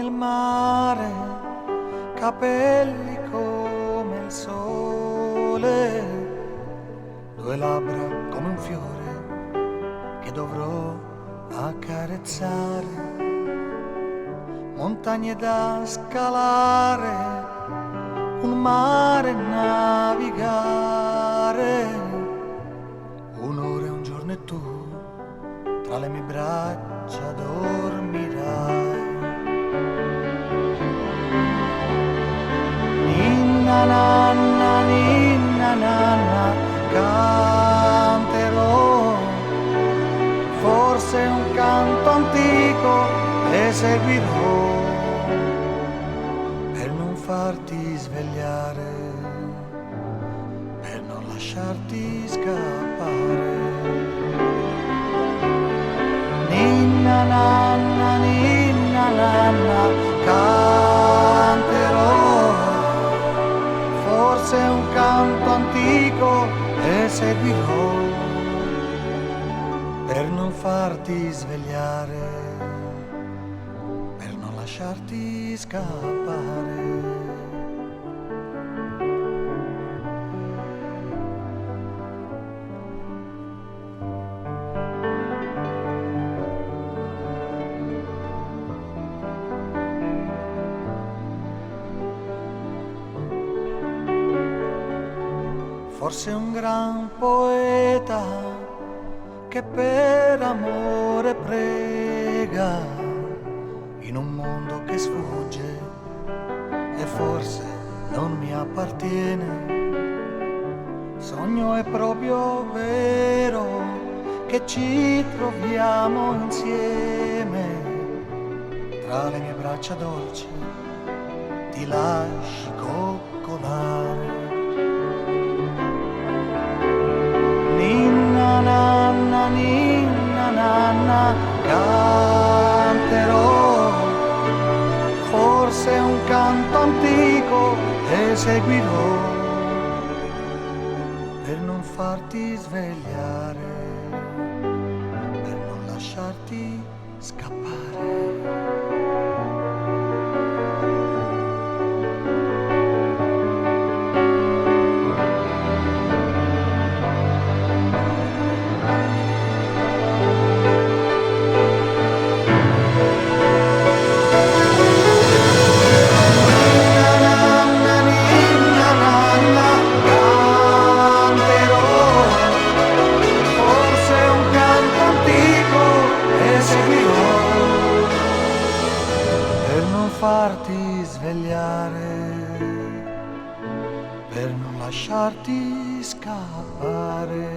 il mare, capelli come il sole, due labbra come un fiore che dovrò accarezzare, montagne da scalare, un mare navigare, un'ora e un giorno e tu tra le mie braccia dormirai. Ninna nanna, canterò forse un canto antico e seguirò per non farti svegliare, per non lasciarti scappare. Ninna nanna, canterò forse un canto antico e seguirò per non farti svegliare, per non lasciarti scappare. Forse un gran poeta che per amore prega in un mondo che sfugge e forse non mi appartiene. Sogno è proprio vero che ci troviamo insieme, tra le mie braccia dolci ti lasci coccolare. Ninna nanna, canterò forse un canto antico e seguirò per non farti svegliare, per non lasciarti scappare. Farti svegliare, per non lasciarti scappare.